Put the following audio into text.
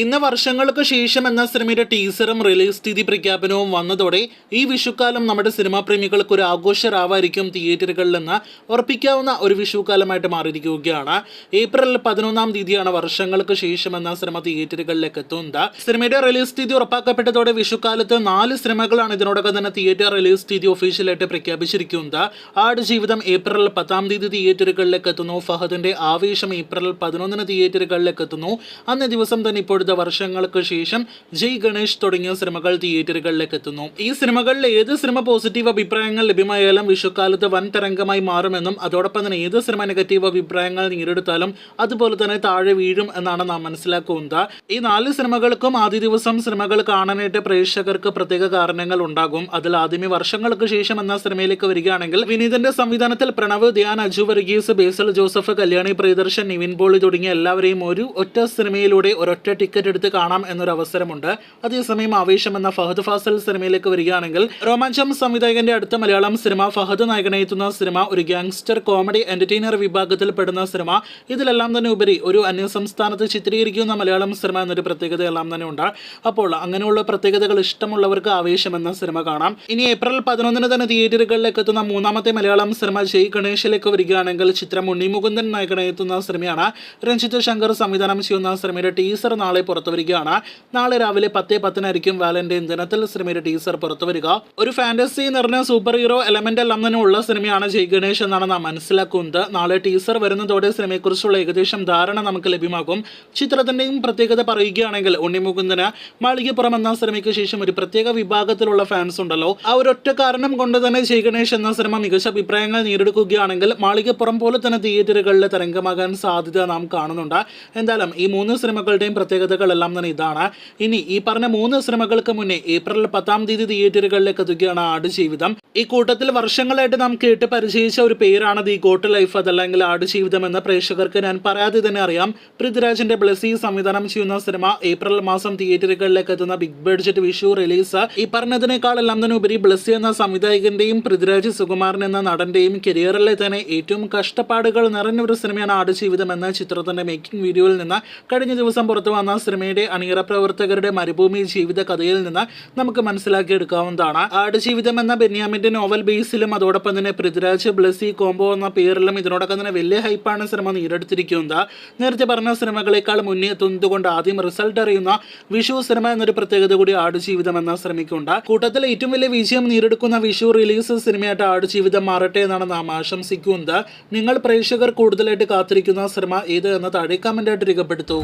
ഇന്ന് വർഷങ്ങൾക്ക് ശേഷം എന്ന സിനിമയുടെ ടീസറും റിലീസ് തീയതി പ്രഖ്യാപനവും വന്നതോടെ ഈ വിഷുക്കാലം നമ്മുടെ സിനിമാ പ്രേമികൾക്ക് ഒരു ആഘോഷരാവായിരിക്കും തിയേറ്ററുകളിൽ നിന്ന് ഉറപ്പിക്കാവുന്ന ഒരു വിഷുക്കാലമായിട്ട് മാറിയിരിക്കുകയാണ്. ഏപ്രിൽ 11-ാം തീയതിയാണ് വർഷങ്ങൾക്ക് ശേഷം എന്ന സിനിമ തിയേറ്ററുകളിലേക്ക് എത്തുന്നത്. സിനിമയുടെ റിലീസ് തീയതി ഉറപ്പാക്കപ്പെട്ടതോടെ വിഷുക്കാലത്ത് 4 സിനിമകളാണ് ഇതിനോടകം തന്നെ തിയേറ്റർ റിലീസ് തീയതി ഒഫീഷ്യലായിട്ട് പ്രഖ്യാപിച്ചിരിക്കുന്നത്. ആടുജീവിതം ഏപ്രിൽ 10-ാം തീയതി തിയേറ്ററുകളിലേക്ക് എത്തുന്നു. ഫഹദിന്റെ ആവേശം ഏപ്രിൽ 11-ന് തിയേറ്ററുകളിലേക്ക് എത്തുന്നു. അന്നേ ദിവസം തന്നെ ഇപ്പോൾ വർഷങ്ങൾക്ക് ശേഷം ജയ് ഗണേഷ് തുടങ്ങിയ സിനിമകൾ തിയേറ്ററുകളിലേക്ക് എത്തുന്നു. ഈ സിനിമകളിൽ ഏത് സിനിമ പോസിറ്റീവ് അഭിപ്രായങ്ങൾ ലഭ്യമായാലും വിഷുക്കാലത്ത് വൻ തരംഗമായി മാറുമെന്നും അതോടൊപ്പം തന്നെ ഏത് സിനിമ നെഗറ്റീവ് അഭിപ്രായങ്ങൾ നേരിടുത്താലും അതുപോലെ തന്നെ താഴെ വീഴും എന്നാണ് നാം മനസ്സിലാക്കുന്നത്. ഈ 4 സിനിമകൾക്കും ആദ്യ ദിവസം സിനിമകൾ കാണാനായിട്ട് പ്രേക്ഷകർക്ക് പ്രത്യേക കാരണങ്ങൾ ഉണ്ടാകും. അതിൽ ആദ്യമേ വർഷങ്ങൾക്ക് ശേഷം എന്ന സിനിമയിലേക്ക് വരികയാണെങ്കിൽ വിനീതന്റെ സംവിധാനത്തിൽ പ്രണവ്, ധ്യാൻ, അജു വർഗീസ്, ബേസൽ ജോസഫ്, കല്യാണി പ്രിയദർശൻ, നിവിൻ പോളി തുടങ്ങിയ എല്ലാവരെയും ഒരു ഒറ്റ സിനിമയിലൂടെ ഒരൊറ്റ ടിക്കറ്റ് എടുത്ത് കാണാം എന്നൊരു അവസരമുണ്ട്. അതേസമയം ആവേശം എന്ന ഫഹദ് ഫാസിൽ സിനിമയിലേക്ക് വരികയാണെങ്കിൽ രോമാഞ്ചം സംവിധായകന്റെ അടുത്ത മലയാളം സിനിമ, ഫഹദ് നായകനെത്തുന്ന സിനിമ, ഒരു ഗ്യാങ്സ്റ്റർ കോമഡി എന്റർടൈനർ വിഭാഗത്തിൽ പെടുന്ന സിനിമ, ഇതിലെല്ലാം തന്നെ ഉപരി ഒരു അന്യസംസ്ഥാനത്ത് ചിത്രീകരിക്കുന്ന മലയാളം സിനിമ എന്നൊരു പ്രത്യേകത എല്ലാം തന്നെ ഉണ്ട്. അപ്പോൾ അങ്ങനെയുള്ള പ്രത്യേകതകൾ ഇഷ്ടമുള്ളവർക്ക് ആവേശം എന്ന സിനിമ കാണാം. ഇനി ഏപ്രിൽ 11-ന് തന്നെ തിയേറ്ററുകളിലേക്ക് എത്തുന്ന 3-ാമത്തെ മലയാളം സിനിമ ജയ് ഗണേഷിലേക്ക് വരികയാണെങ്കിൽ ചിത്രം ഉണ്ണിമുകുന്ദൻ നായകനെത്തുന്ന സിനിമയാണ്. രഞ്ജിത്ത് ശങ്കർ സംവിധാനം ചെയ്യുന്ന സിനിമയുടെ ടീസർ നാളെ പുറത്തുവരികയാണ്. നാളെ രാവിലെ 10:10 വാലന്റൈൻ ദിനത്തിൽ സിനിമയുടെ ടീസർ പുറത്തുവരിക. ഒരു ഫാന്റസി നിറഞ്ഞ സൂപ്പർ ഹീറോ എലമെന്റ് എല്ലാം തന്നെ ഉള്ള സിനിമയാണ് ജയ് ഗണേഷ് എന്നാണ് നാം മനസ്സിലാക്കുന്നത്. നാളെ ടീസർ വരുന്നതോടെ സിനിമയെക്കുറിച്ചുള്ള ഏകദേശം ധാരണ നമുക്ക് ലഭ്യമാകും. ചിത്രത്തിന്റെയും പ്രത്യേകത പറയുകയാണെങ്കിൽ ഉണ്ണിമുകുന്ദന് മാളികപ്പുറം എന്ന സിനിമയ്ക്ക് ശേഷം ഒരു പ്രത്യേക വിഭാഗത്തിലുള്ള ഫാൻസ് ഉണ്ടല്ലോ. ആ ഒരൊറ്റ കാരണം കൊണ്ട് തന്നെ ജയ് ഗണേഷ് എന്ന സിനിമ മികച്ച അഭിപ്രായങ്ങൾ നേടിയെടുക്കുകയാണെങ്കിൽ മാളികപ്പുറം പോലെ തന്നെ തിയേറ്ററുകളിൽ തരംഗമാകാൻ സാധ്യത നാം കാണുന്നുണ്ട്. എന്തായാലും ഈ 3 സിനിമകളുടെയും പ്രത്യേകതകളെല്ലാം തന്നെ ഇതാണ്. ഇനി ഈ പറഞ്ഞ 3 സിനിമകൾക്ക് മുന്നേ ഏപ്രിൽ 10-ാം തീയതി തിയേറ്ററുകളിലേക്ക് എത്തുകയാണ് ആടുജീവിതം. ഈ കൂട്ടത്തിൽ വർഷങ്ങളായിട്ട് നാം കേട്ട് പരിചയിച്ച ഒരു പേരാണ് ദി ഗോട്ട് ലൈഫ്, അതല്ലെങ്കിൽ ആടുജീവിതം എന്ന പ്രേക്ഷകർക്ക് ഞാൻ പറയാതെ തന്നെ അറിയാം. പൃഥ്വിരാജിന്റെ ബ്ലസ്സി സംവിധാനം ചെയ്യുന്ന സിനിമ ഏപ്രിൽ മാസം തിയേറ്ററുകളിലേക്ക് എത്തുന്ന ബിഗ് ബഡ്ജറ്റ് വിഷു റിലീസ്. ഈ പറഞ്ഞതിനേക്കാളെല്ലാം തന്നെ ഉപരി ബ്ലസ്സി എന്ന സംവിധായകന്റെയും പൃഥ്വിരാജ് സുകുമാരൻ എന്ന നടന്റെയും കരിയറിലെ തന്നെ ഏറ്റവും കഷ്ടപ്പാടുകൾ നിറഞ്ഞ ഒരു സിനിമയാണ് ആടുജീവിതം എന്ന ചിത്രത്തിന്റെ മേക്കിംഗ് വീഡിയോയിൽ നിന്ന് കഴിഞ്ഞ ദിവസം പുറത്തു വന്ന സിനിമയുടെ അണിയറ പ്രവർത്തകരുടെ മരുഭൂമി ജീവിത കഥയിൽ നിന്ന് നമുക്ക് മനസ്സിലാക്കിയെടുക്കാവുന്നതാണ്. ആടുജീവിതം എന്ന ബെന്യാമിന്റെ നോവൽ ബേസിലും അതോടൊപ്പം തന്നെ പൃഥ്വിരാജ് ബ്ലസ്സി കോംബോ എന്ന പേരിലും ഇതിനോടൊപ്പം തന്നെ വലിയ ഹൈപ്പാണ് സിനിമ നേടിയെടുത്തിരിക്കുന്നത്. നേരത്തെ പറഞ്ഞ സിനിമകളെക്കാൾ മുന്നേ എത്തുന്നതുകൊണ്ട് ആദ്യം റിസൾട്ട് അറിയുന്ന വിഷു സിനിമ എന്നൊരു പ്രത്യേകത കൂടി ആടുജീവിതം എന്ന സിനിമയ്ക്കുണ്ട്. കൂട്ടത്തിൽ ഏറ്റവും വലിയ വിജയം നേടിയെടുക്കുന്ന വിഷു റിലീസ് സിനിമയായിട്ട് ആടുജീവിതം മാറട്ടെ എന്നാണ് നാം ആശംസിക്കുന്നത്. നിങ്ങൾ പ്രേക്ഷകർ കൂടുതലായിട്ട് കാത്തിരിക്കുന്ന സിനിമ ഏത് എന്ന് താഴെ കമന്റായിട്ട് രേഖപ്പെടുത്തൂ.